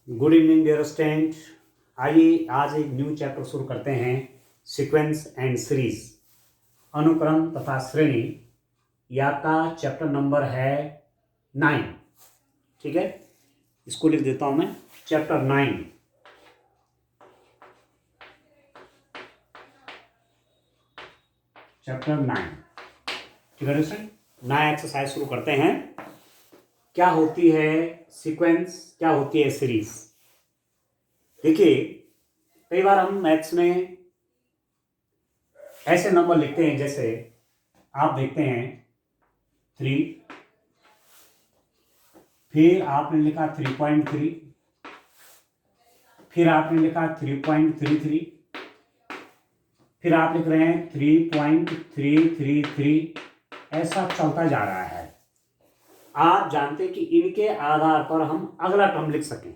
Good evening dear student. आइए आज एक न्यू चैप्टर शुरू करते हैं, सीक्वेंस एंड सीरीज, अनुक्रम तथा श्रेणी। यह आपका चैप्टर नंबर है 9। ठीक है, इसको लिख देता हूं मैं, चैप्टर 9। चैप्टर 9। ठीक है स्टूडेंट, नया एक्सरसाइज शुरू करते हैं। क्या होती है सीक्वेंस, क्या होती है सीरीज? देखिए, कई बार हम मैथ्स में ऐसे नंबर लिखते हैं, जैसे आप देखते हैं 3, फिर आपने लिखा 3.3, फिर आपने लिखा 3.33, फिर आप लिख रहे हैं 3.333। ऐसा चलता जा रहा है। आप जानते हैं कि इनके आधार पर हम अगला टर्म लिख सकें।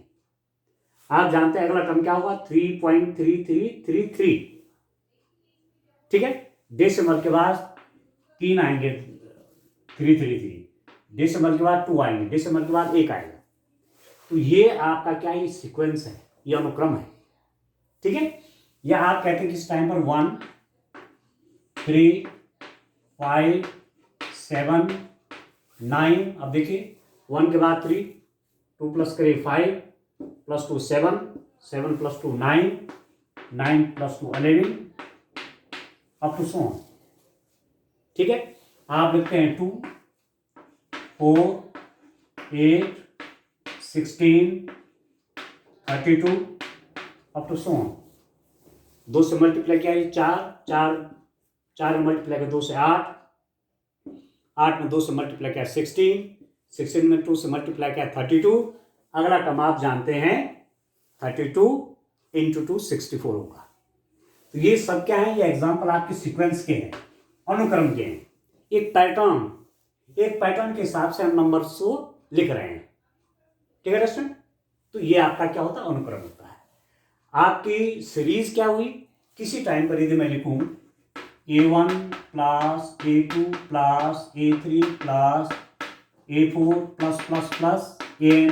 आप जानते हैं अगला टर्म क्या होगा? 3.3333। ठीक है, डेसिमल के बाद 3 आएंगे, 333। डेसिमल के बाद 2 आएंगे, डेसिमल के बाद 1 आएगा। तो ये आपका क्या है? सीक्वेंस है, ये अनुक्रम है। ठीक है, या आप कहते हैं कि इस टाइम पर 1, 3, 5, 7, 9। अब देखिए, 1 के बाद 3, 2 प्लस करिए 5, plus 2 7, 7 plus 2 9, 9 plus 2 11, up to 100। ठीक है, आप लिखते हैं 2, 4, 8, 16, 32, अप टू 100। 2 से मल्टीप्लाई किया है 4 में मल्टीप्लाई किया 2 से 8, 8 में 2 से मल्टीप्लाई किया 16, 16 में 2 से मल्टीप्लाई किया 32। अगला टर्म आप जानते हैं 32 इंटू 2 64 होगा। तो ये सब क्या है? ये एग्जाम्पल आपके सीक्वेंस के हैं, अनुक्रम के हैं। एक पैटर्न के हिसाब से हम नंबर्स को लिख रहे हैं। ठीक है स्टूडेंट, तो ये आपका क्या होता है? अनुक्रम होता है। आपकी सीरीज क्या हुई? किसी टाइम पर यदि मैं लिखूं A1 plus A2 plus A3 plus A4 plus plus plus AN,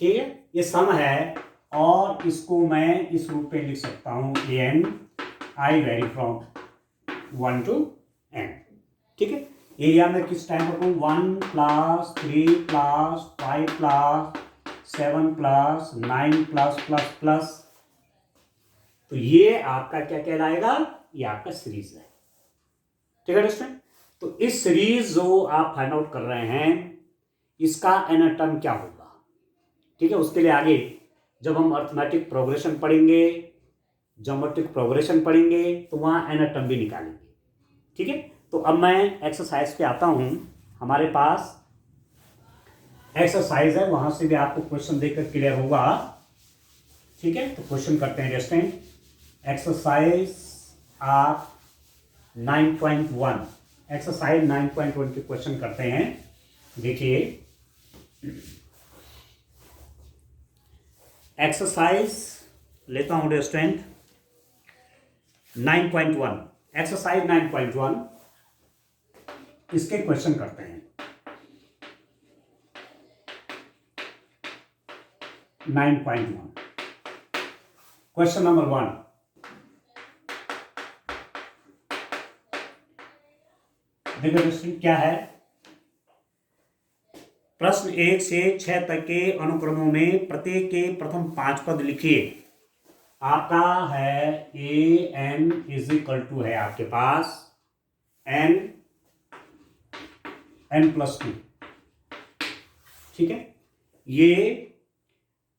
ठीक है, ये सम है। और इसको मैं इस रूप में लिख सकता हूं AN I very from 1 to N। ठीक है, एरिया में किस टाइम पर 1 plus 3 plus 5 plus 7 plus 9 plus plus plus. तो ये आपका क्या कहलाएगा? ये आपका सीरीज है। ठीक है स्टूडेंट, तो इस सीरीज जो आप फाइंड आउट कर रहे हैं, इसका एनाटम क्या होगा? ठीक है, उसके लिए आगे जब हम अर्थमेटिक प्रोग्रेशन पढ़ेंगे, ज्योमेट्रिक प्रोग्रेशन पढ़ेंगे, तो वहां एनाटम भी निकालेंगे। ठीक है, तो अब मैं एक्सरसाइज पे आता हूं। हमारे पास एक्सरसाइज है, वहां से भी आपको क्वेश्चन देखकर क्लियर होगा। ठीक है, तो क्वेश्चन करते हैं स्टूडेंट। एक्सरसाइज आप 9.1, एक्सरसाइज 9.1 के क्वेश्चन करते हैं। देखिए, एक्सरसाइज लेता हूं स्टूडेंट 9.1, एक्सरसाइज 9.1, इसके क्वेश्चन करते हैं। 9.1 क्वेश्चन नंबर 1, देखो दोस्तों क्या है? प्रश्न 1 से 6 तक के अनुक्रमों में प्रत्येक के प्रथम 5 पद लिखिए। आपका है AN इज इक्वल टू है आपके पास N प्लस 2। ठीक है, ये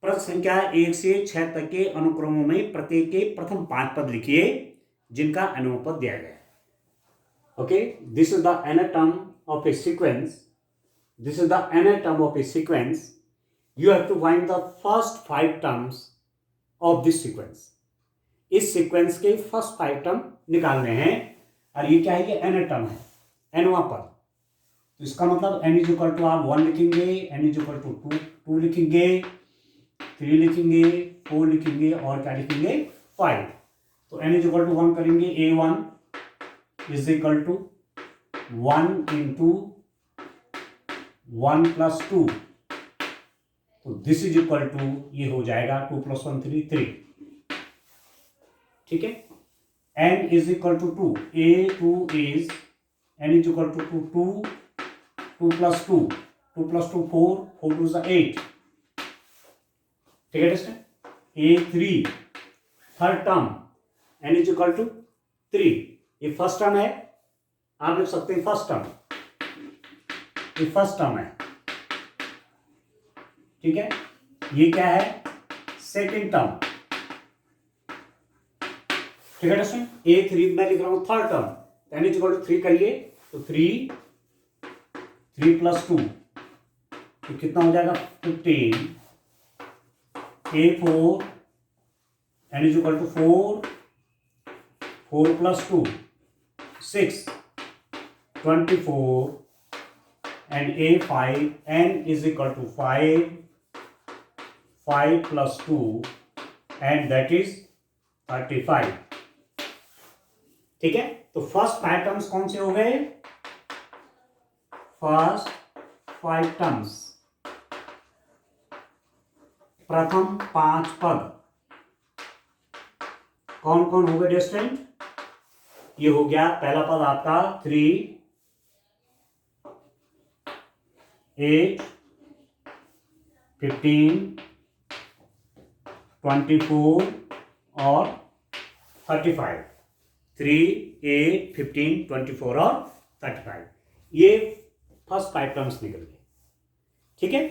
प्रश्न संख्या 1 से 6 तक के अनुक्रमों में प्रत्येक के प्रथम 5 पद लिखिए जिनका अनुपद दिया गया है। Okay, this is the anatomy of a sequence. This is the anatom of a sequence. You have to find the first 5 terms of this sequence. इस सीक्वेंस के फर्स्ट 5 टर्म निकालने हैं। और ये क्या है? ये एनाटम है, एनवा पर। तो इसका मतलब n इज इक्वल टू आप 1 लिखेंगे, n इज इक्वल टू 2 लिखेंगे, 3 लिखेंगे, 4 लिखेंगे और क्या लिखेंगे? 5। तो n इज इक्वल टू 1 करेंगे, A1 is equal to 1 into 1 plus 2, तो दिस इज इक्वल टू, ये हो जाएगा 2 + 1 3 3, ठीक है। n is equal to 2, a2 is n is equal to 2, 2 + 2, 2 + 2 4, 4 2 is 8, ठीक है test. a3 third term n is equal to 3, ये फर्स्ट टर्म है, आप लिख सकते हैं फर्स्ट टर्म, ये फर्स्ट टर्म है, ठीक है। ये क्या है, सेकंड टर्म, ठीक है टेस्ट। a3 मैं लिख रहा हूं third term, n is equal to 3 करिए तो 3 + 2 तो कितना हो जाएगा 15, a4 n is equal to 4, 4 + 2 6, 24 and a5 n is equal to 5, 5 + 2 and that is 35, ठीक है। तो फर्स्ट 5 टर्म्स कौन से हो गए, फर्स्ट 5 टर्म्स, प्रथम 5 पद कौन कौन हो गए डिस्टेंट, ये हो गया पहला पद आपका 3, 8, 15, 24 और 35, 3, 8, 15, 24 और 35, ये फर्स्ट 5 टर्म्स निकल गए, ठीक है।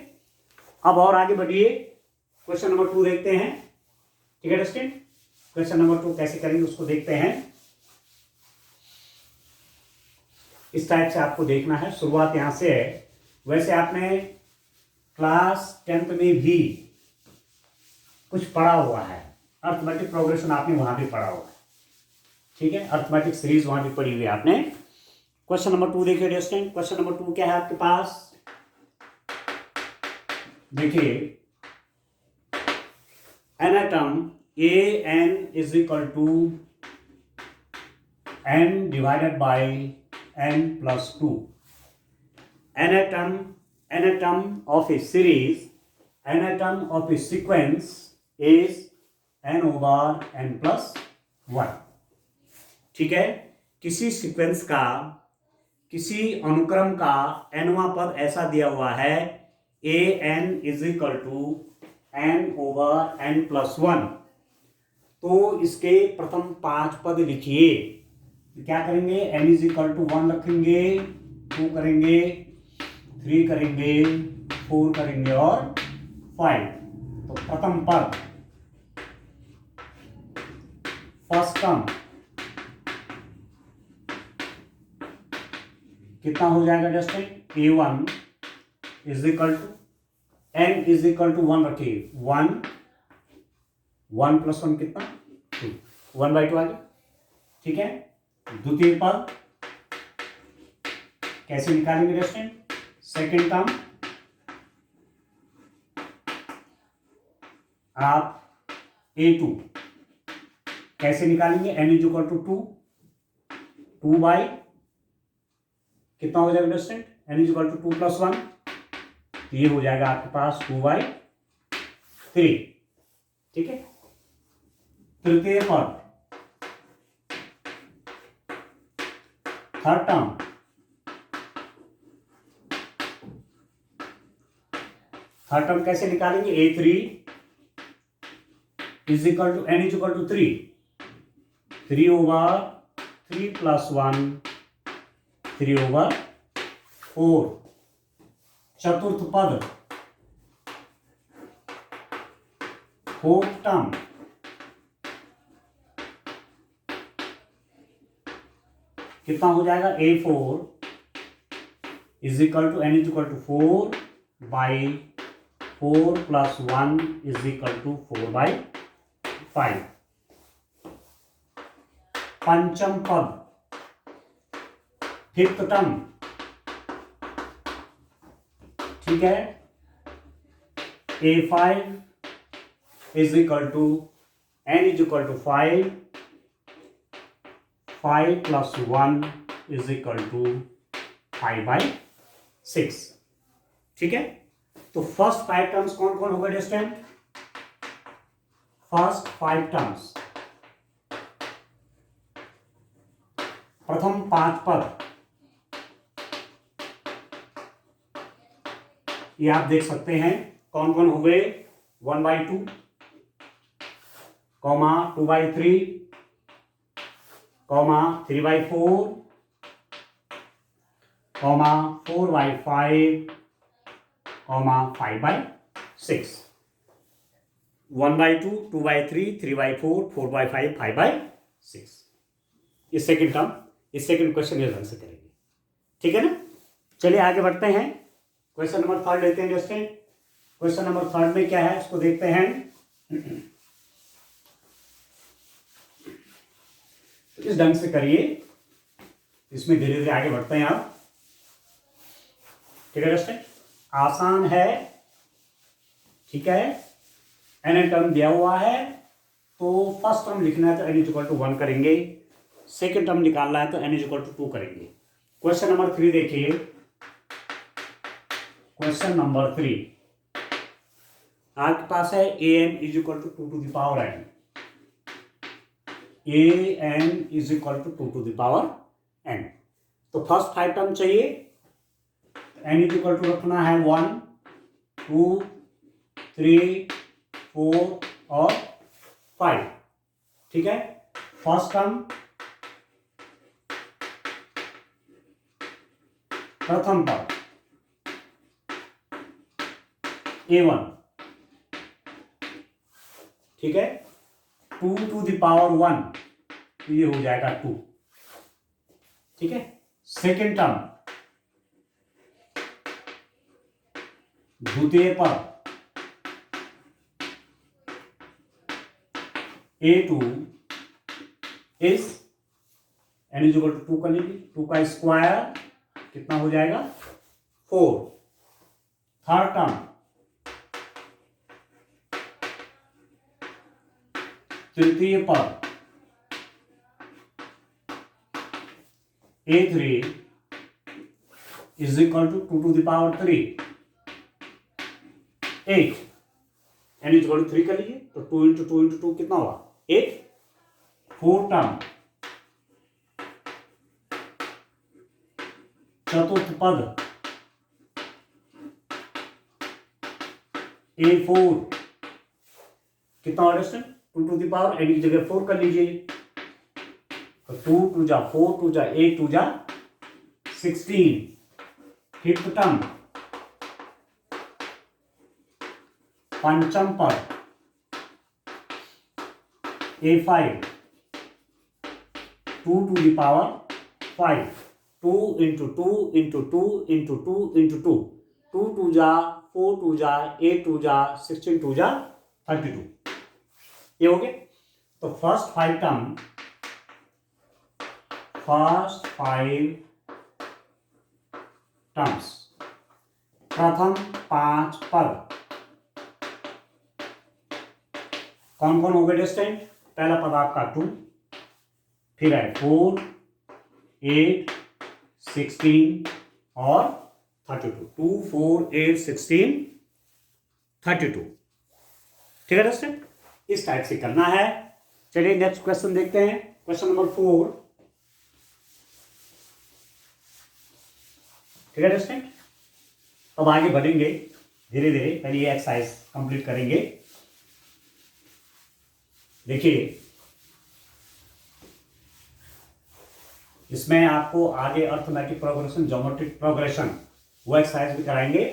अब और आगे बढ़िए, क्वेश्चन नंबर 2 देखते हैं, ठीक है डस्टिन। क्वेश्चन नंबर 2 कैसे करेंगे उसको देखते हैं। इस टाइप से आपको देखना है, शुरुआत यहां से है। वैसे आपने क्लास 10th में भी कुछ पढ़ा हुआ है, अर्थमेटिक प्रोग्रेशन आपने वहां भी पढ़ा हुआ है, ठीक है। अर्थमेटिक सीरीज वहां भी पढ़ी हुई है आपने। क्वेश्चन नंबर 2 देखिए डिस्टेंट। क्वेश्चन नंबर 2 क्या है आपके पास, देखिए an atom an is equal to n divided by n plus 2. An atom of a series, an atom of a sequence is n over n plus 1, ठीक है। किसी sequence का, किसी अनुक्रम का nवां पद ऐसा दिया हुआ है an is equal to n over n plus 1, तो इसके प्रथम 5 पद लिखिए। तो क्या करेंगे, n इज इक्वल टू 1 रखेंगे, 2 करेंगे, 3 करेंगे, 4 करेंगे और 5। तो प्रथम पद, फर्स्ट टर्म कितना हो जाएगा just, a1 is equal to n is equal to 1 रखिए, 1 1 + 1 कितना 2, 1/2 आ गया, ठीक है। द्वितीय पद कैसे निकालेंगे डिस्टेंट, सेकेंड टर्म आप a2 कैसे निकालेंगे, n is equal to 2, 2 by कितना हो जाएगा distant, n is equal to 2 + 1, तो ये हो जाएगा आपके पास 2/3, ठीक है। तृतीय पद थर्ड टर्म, थर्ड टर्म कैसे निकालेंगे, a3 is equal to n is equal to 3, 3 over 3 + 1, 3 over 4। चतुर्थ पद फोर्थ टर्म कितना हो जाएगा, a4 is equal to n is equal to 4 by 4 + 1 is equal to 4/5। पंचम पद फिफ्थ टर्म, ठीक है, a5 is equal to n is equal to 5, 5 + 1 is equal to 5/6, ठीक है। तो फर्स्ट 5 टर्म्स कौन कौन होगा स्टूडेंट? फर्स्ट 5 टर्म्स, प्रथम 5 पद, ये आप देख सकते हैं कौन कौन हो गए? 1/2, 2/3, 3/4, 4/5, 5/6। 1/2, 2/3, 3/4, 4/5, 5/6। ये सेकेंड टर्म, इस सेकेंड क्वेश्चन ये ढंग से करेंगे, ठीक है ना। चलिए आगे बढ़ते हैं, क्वेश्चन नंबर 3 लेते हैं स्टूडेंट। क्वेश्चन नंबर 3 में क्या है इसको देखते हैं। तो इस ढंग से करिए, इसमें धीरे धीरे आगे बढ़ते हैं आप, ठीक है दोस्तों। आसान है, ठीक है। एन टर्म दिया हुआ है तो फर्स्ट टर्म लिखना है तो n इक्वल टू 1 करेंगे, सेकेंड टर्म निकालना है तो n इक्वल टू 2 करेंगे। क्वेश्चन नंबर 3 देखिए, क्वेश्चन नंबर 3 आपके पास है an is equal to 2 to the power n, an is equal to 2 to the power n। तो फर्स्ट 5 टर्म चाहिए, n इज इक्वल टू रखना है 1, 2, 3, 4 और 5, ठीक है। फर्स्ट टर्म, प्रथम पद a1, ठीक है। 2 टू द पावर 1 तो ये हो जाएगा 2, ठीक है। सेकेंड टर्म, द्वितीय पद a2 is n is equal to 2 कर लीजिए, 2 का स्क्वायर कितना हो जाएगा 4। थर्ड टर्म, तृतीय पद a3 is equal to 2 to the power 3, 8, n is equal to 3 कर लीजिए तो 2 इंटू 2 इंटू 2 कितना हुआ 8। फोर्थ टर्म, चतुर्थ पद a4 कितना हो रहा है 2 टू द पावर n की जगह 4 कर लीजिए तो 2 2 जा 4 2 जा 8 2 जा 16। फिफ्थ टर्म, पंचम पद a5 2 to the power 5, 2 into 2 into 2 into 2 into 2, 2 2 जा 4 2 जा 8 2 जा 16 2 जा 32, ये हो गए। तो फर्स्ट 5 टर्म, फर्स्ट 5 टर्म्स, प्रथम 5 पद कौन कौन हो गए स्टूडेंट? पहला पद आपका 2, फिर है 4, 8, 16 और 32, 2 4 8 16 32, ठीक है दोस्तों। इस टाइप से करना है। चलिए नेक्स्ट क्वेश्चन देखते हैं, क्वेश्चन नंबर 4, ठीक है दोस्तों। अब आगे बढ़ेंगे धीरे धीरे, पहले ये एक्सरसाइज कंप्लीट करेंगे। देखिए इसमें आपको आगे अर्थमेटिक प्रोग्रेशन, ज्योमेट्रिक प्रोग्रेशन वो एक्सरसाइज भी कराएंगे।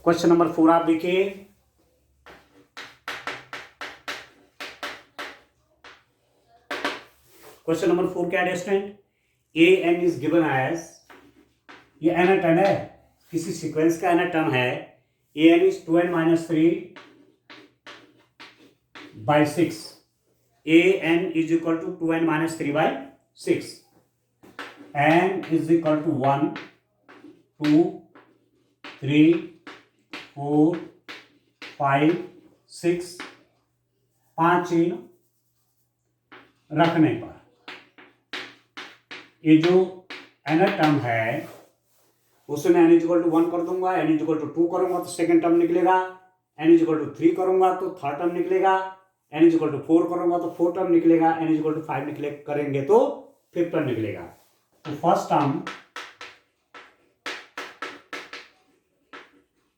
क्वेश्चन नंबर 4 आप देखिए, क्वेश्चन नंबर 4 क्या है student? A n is given as, ये एन टर्म है, किसी सीक्वेंस का एन टर्म है। A n is 2n-3 by 6, a n is equal to 2n-3 by 6, n is equal to 1 2 3 4 5 6, 5 chain रखने पर ये जो एन टर्म है उसमें n इज इक्वल टू 1 कर दूंगा, n इज इक्वल टू 2 करूंगा तो सेकेंड टर्म निकलेगा, n इज इक्वल टू 3 करूंगा तो थर्ड टर्म निकलेगा, n इज इक्वल टू 4 करूंगा तो फोर्थ टर्म निकलेगा, n इज इक्वल टू 5 करेंगे तो फिफ्थ टर्म निकलेगा। तो फर्स्ट टर्म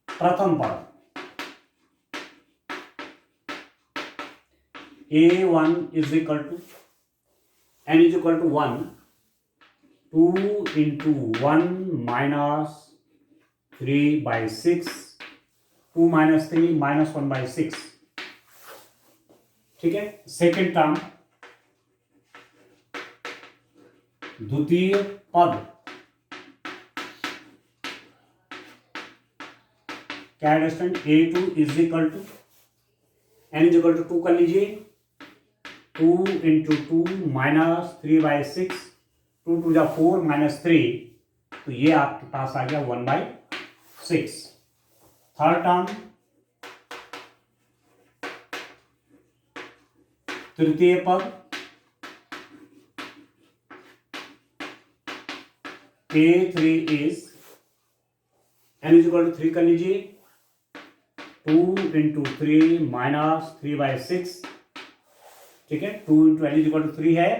प्रथम पद a1 is equal to n is equal to 1, 2 into 1 minus 3/6, 2 minus 3 minus 1/6, ठीक है। सेकेंड टर्म द्वितीय पद क्या है student, a2 is equal to n is equal to 2 कर लीजिए, 2 इंटू 2 माइनस 3/6, 2 टू जा 4 माइनस 3, तो ये आपके पास आ गया 1/6। थर्ड टर्म तृतीय पद a3 is n is equal to 3 कर लीजिए, 2 इंटू 3 माइनस 3/6, ठीक है। 2 into n is equal to 3 है,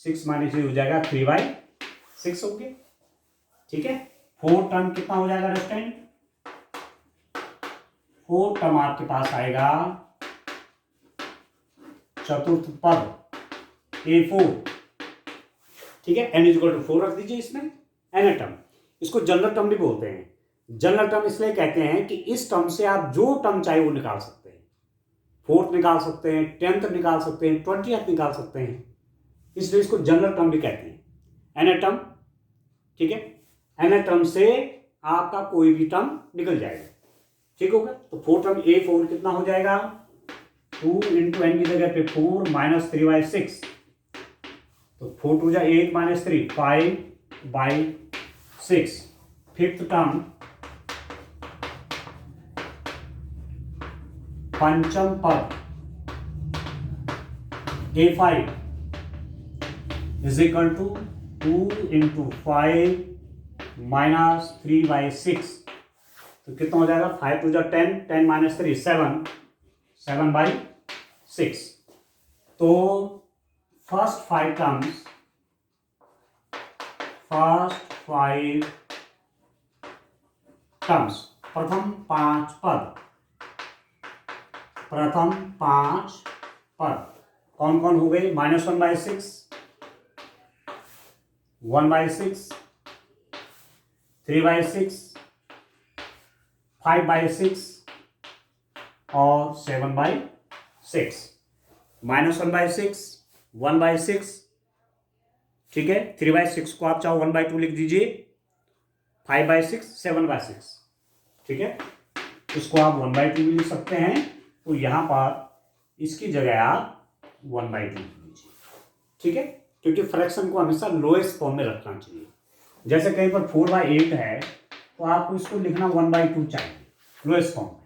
6 माइनस 3 हो जाएगा 3/6 हो गया, ठीक है। फोर्थ टर्म कितना हो जाएगा स्टूडेंट, फोर्थ टर्म आपके पास आएगा चतुर्थ पद a4, ठीक है। n इज इक्वल टू 4 रख दीजिए इसमें, n टर्म, इसको जनरल टर्म भी बोलते हैं। जनरल टर्म इसलिए कहते हैं कि इस टर्म से आप जो टर्म चाहे वो निकाल सकते हैं, फोर्थ निकाल सकते हैं, 10th निकाल सकते हैं, 20th निकाल सकते हैं, इसलिए इसको जनरल टर्म भी कहते हैं, n टर्म, ठीक है। n टर्म से आपका कोई भी टर्म निकल जाएगा, ठीक होगा। तो फोर्थ टर्म a4 कितना हो जाएगा, 2 इंटू n की जगह पे 4 माइनस 3/6, तो 4 टू जा 8 माइनस 3 5/6। फिफ्थ टर्म पंचम पद a5 is equal to 2 into 5 minus 3/6, तो कितना हो जाएगा, 5 टू जा 10, 10 माइनस 3 7/6। तो फर्स्ट 5 टर्म्स, प्रथम 5 पद, प्रथम 5 पद कौन कौन हो गए, -1/6, 1/6, 3/6, 5/6 और 7/6। -1/6, 1/6, ठीक है। 3/6 को आप चाहो 1/2 लिख दीजिए, 5/6, 7/6, ठीक है। इसको आप 1/2 भी लिख सकते हैं, तो यहां पर इसकी जगह आप 1/2 लिख लीजिए, ठीक है। क्योंकि फ्रैक्शन को हमेशा लोएस्ट फॉर्म में रखना चाहिए। जैसे कहीं पर 4/8 है तो आपको इसको लिखना 1/2 चाहिए लोएस्ट फॉर्म में,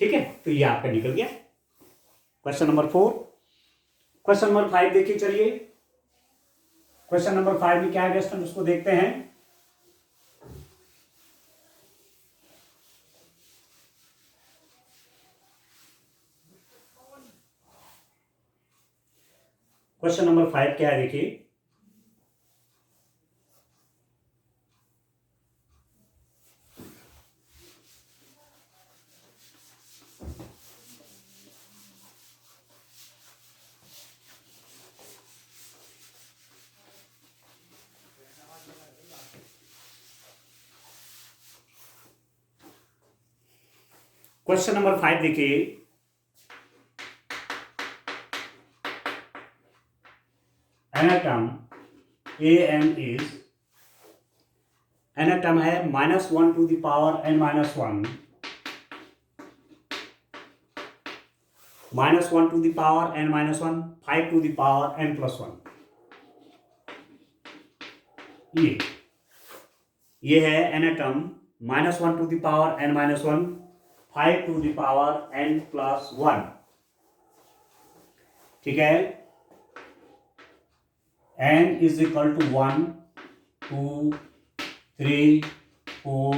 ठीक है। तो ये आपका निकल गया क्वेश्चन नंबर 4। क्वेश्चन नंबर 5 देखिए, चलिए क्वेश्चन नंबर 5 में क्या है स्टूडेंट, उसको देखते हैं। क्वेश्चन नंबर 5 क्या है देखिए, क्वेश्चन नंबर 5 देखिए, एनाटम an इज, एनाटम है -1 to the power n -1, -1 to the power n -1, 5 to the power n + 1, ये है एनाटम -1 to the power n -1, 5 to the power n + 1, ठीक है। n इज इक्वल टू 1, 2, 3 4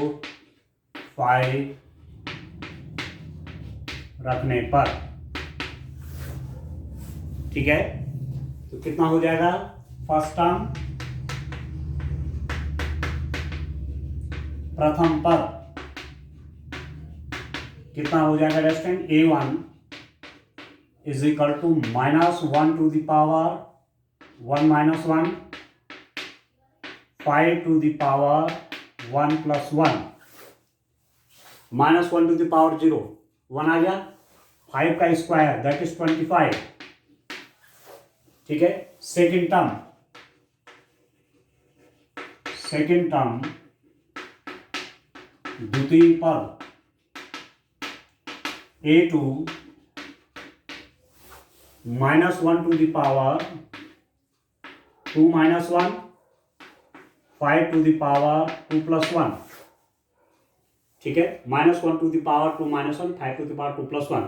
5 रखने पर, ठीक है। तो कितना हो जाएगा? फर्स्ट टर्म प्रथम पद कितना हो जाएगा student? A1 is equal to -1 to the power 1 minus 1, 5 to the power 1 plus 1, -1 to the power 0, 1 आ गया, 5 का स्क्वायर दैट इज 25, ठीक है। सेकेंड टर्म द्वितीय पद A2 -1 to the power 2 minus 1, 5 to the power 2 plus 1, ठीक है। -1 to the power 2 minus 1, 5 to the power 2 plus 1,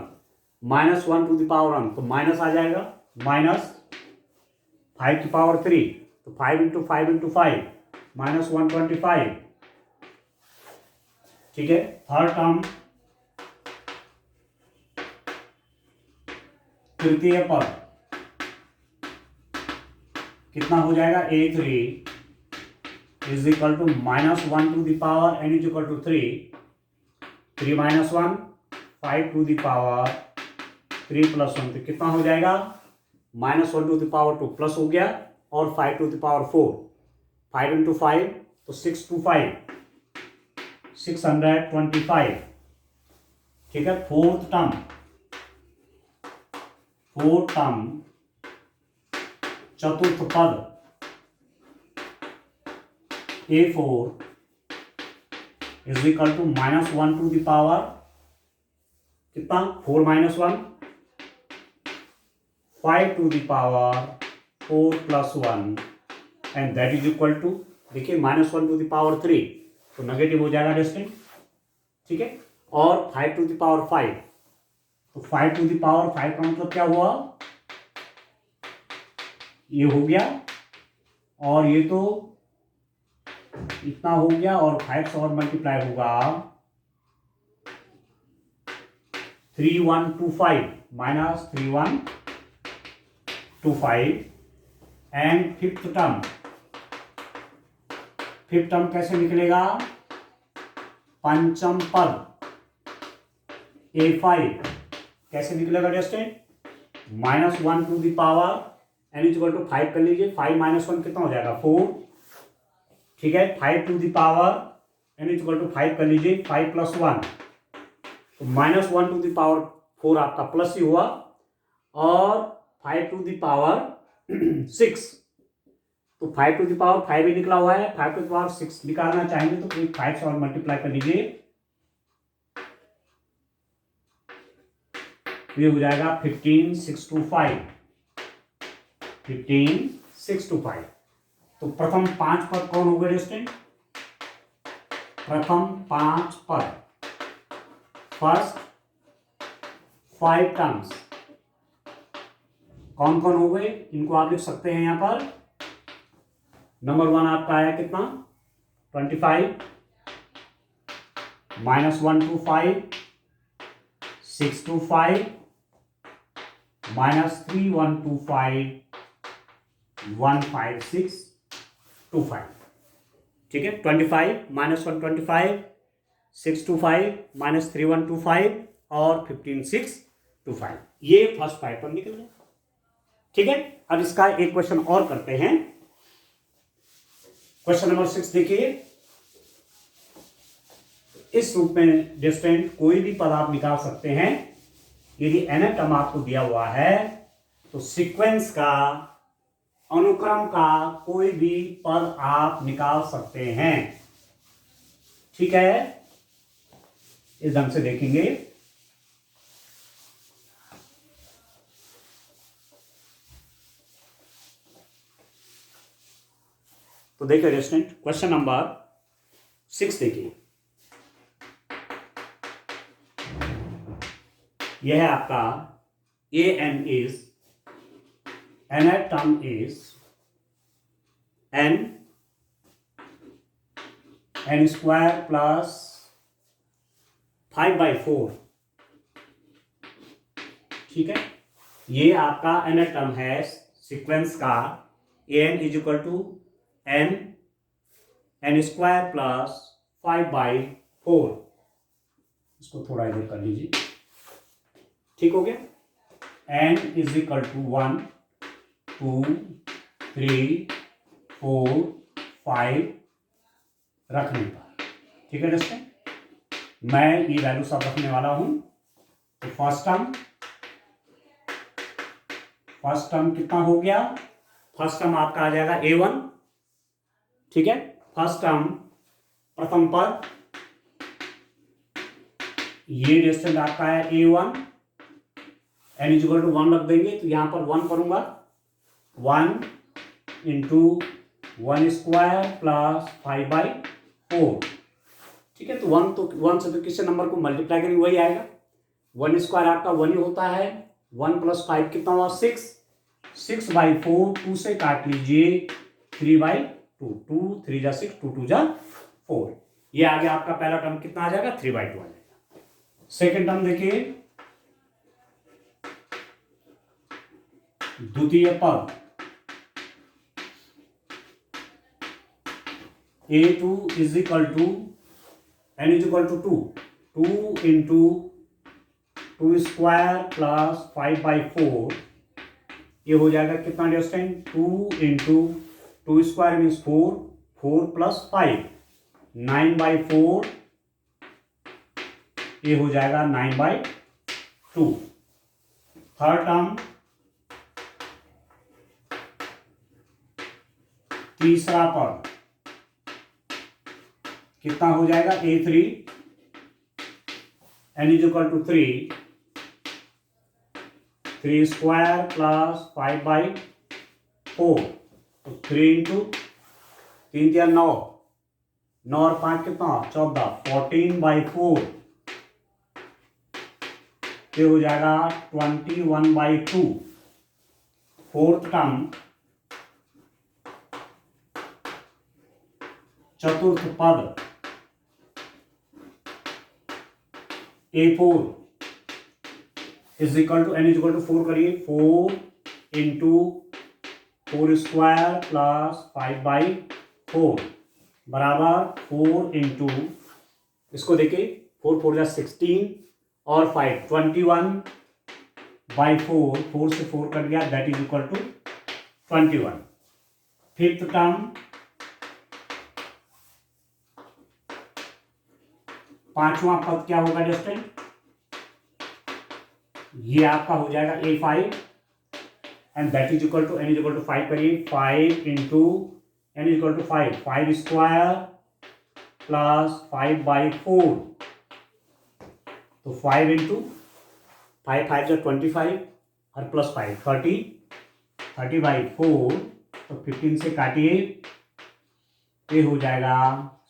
-1 to the power 1 तो माइनस आ जाएगा, -5 की पावर 3 तो 5 इंटू 5 इंटू 5 -125, ठीक है। थर्ड टर्म तृतीय पद कितना हो जाएगा? A3 is equal to -1 to the power n is equal to 3 minus 1, 5 to the power 3 plus 1 तो कितना हो जाएगा? -1 टू द पावर 2 प्लस हो गया और 5 टू द पावर 4, 5 इंटू 5 तो 6 टू 5 625, ठीक है। फोर्थ टर्म चतुर्थ पद A4 is equal to -1 to the power कितना? 4 minus 1, 5 to the power 4 plus 1 and that is equal to, देखिए -1 टू द पावर 3 तो नेगेटिव हो जाएगा डिस्टेंस, ठीक है। और 5 टू द पावर 5 तो 5 टू द पावर 5 का मतलब क्या हुआ? ये हो गया और ये तो इतना हो गया और 5 से और मल्टीप्लाई होगा 3125 -3125 एंड फिफ्थ टर्म कैसे निकलेगा? पंचम पद A5 कैसे निकलेगा distance? -1 to the power n is equal to 5 कर लीजिए, 5 माइनस 1 कितना हो जाएगा? 4, ठीक है। 5 to the power n is equal to 5 कर लीजिए, 5 प्लस 1 तो -1 टू द पावर 4 आपका प्लस ही हुआ और 5 टू द पावर 6 तो 5 टू द पावर 5 ही निकला हुआ है, 5 टू द पावर 6 निकालना चाहेंगे तो 5 से और मल्टीप्लाई कर लीजिए, ये हो जाएगा 15625, 15625। तो प्रथम 5 पद कौन हो गए स्टूडेंट? प्रथम 5 पद फर्स्ट 5 टर्म्स कौन कौन हो गए? इनको आप लिख सकते हैं यहां पर। नंबर 1 आपका आया कितना? 25 -1 टू 5 6 टू 5 -3 1 टू 5 1 5 6 2 5, ठीक है। 25 -1 25 6 टू 5 -3 1 टू 5 और 15 6 टू 5, ये फर्स्ट 5 पर निकल गए, ठीक है। अब इसका एक क्वेश्चन और करते हैं। क्वेश्चन नंबर 6 देखिए, इस रूप में डिस्टेंट कोई भी पद आप निकाल सकते हैं। यदि nth टर्म आपको दिया हुआ है तो सीक्वेंस का, अनुक्रम का कोई भी पद आप निकाल सकते हैं, ठीक है। इस ढंग से देखेंगे। तो देखिए स्टूडेंट, क्वेश्चन नंबर 6 देखिए, यह है आपका an is, nth term is n n square plus 5/4, ठीक है। ये आपका nth टर्म है सीक्वेंस का, n is equal to n square plus 5/4। इसको थोड़ा इधर कर लीजिए, ठीक हो गया। एन इज इक्वल टू 1 2 3 4 5 रखने पर, ठीक है दोस्तों। मैं ये वैल्यू सब रखने वाला हूं। तो फर्स्ट टर्म कितना हो गया? फर्स्ट टर्म आपका आ जाएगा a1, ठीक है। फर्स्ट टर्म प्रथम पद, ये डिस्टेंस आपका है a1, n is equal to 1 रख देंगे तो यहां पर 1 करूंगा, 1 इंटू 1 स्क्वायर प्लस 5/4, ठीक है। तो 1 से तो किसी नंबर को मल्टीप्लाई करेंगे वही आएगा। 1 स्क्वायर आपका 1 ही होता है, 1 प्लस 5 कितना हुआ? 6, 6/4, 2 से काट लीजिए 3/2, 2 3 जा 6, 2 2 जा 4। ये आ गया आपका पहला टर्म, कितना आ जाएगा? 3/2 आ जाएगा। सेकेंड टर्म देखिए, द्वितीय पद a2 is equal to n is equal to 2 into 2 square plus 5/4, ये हो जाएगा कितना distance? 2 into 2 square means 4, 4 plus 5, 9/4, ये हो जाएगा 9/2। थर्ड टर्म, तीसरा पद कितना हो जाएगा? a3, n is equal to 3 square plus 5/4, तो 3 इंटू 3 या 9, 9 और 5 कितना? 14, 14/4, ये हो जाएगा 21/2। फोर्थ टर्म, चतुर्थ पद a4 is equal to n is equal to 4 करिए, 4 इंटू 4 स्क्वायर प्लस 5/4 बराबर 4 इंटू, इसको देखिए 4 4 जा 16 और 5 21/4, 4 से 4 कट गया, that is equal to 21। Fifth term, पांचवा पद क्या होगा डिस्टेंस? ये आपका हो जाएगा a5 and that is equal to n is equal to 5 करिए, 5 into n is equal to 5 square plus 5/4, तो 5 इंटू 5 5 जो 25 और प्लस 5 30/4, तो 15 से काटिए, ये हो जाएगा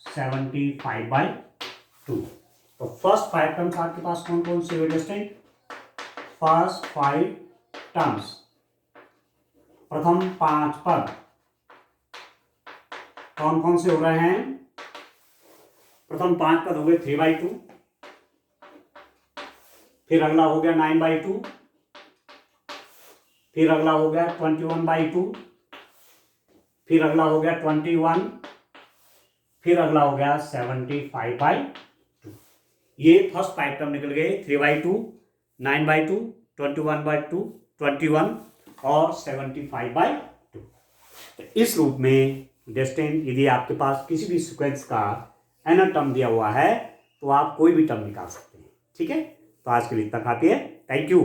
75/2। तो फर्स्ट 5 टर्म्स आपके पास कौन कौन से डिस्टेंस? फर्स्ट 5 टर्म्स, प्रथम 5 पद कौन कौन से हो रहे हैं? प्रथम 5 पद हो गए 3/2, फिर अगला हो गया 9/2, फिर अगला हो गया 21/2, फिर अगला हो गया 21, फिर अगला हो गया 75/2। ये फर्स्ट 5 टर्म निकल गए, 3/2, 9/2, 21/2, 21 और 75/2। तो इस रूप में डिस्टेंस, यदि आपके पास किसी भी सीक्वेंस का nth टर्म दिया हुआ है तो आप कोई भी टर्म निकाल सकते हैं, ठीक है। तो आज के लिए इतना काफी है। Thank you.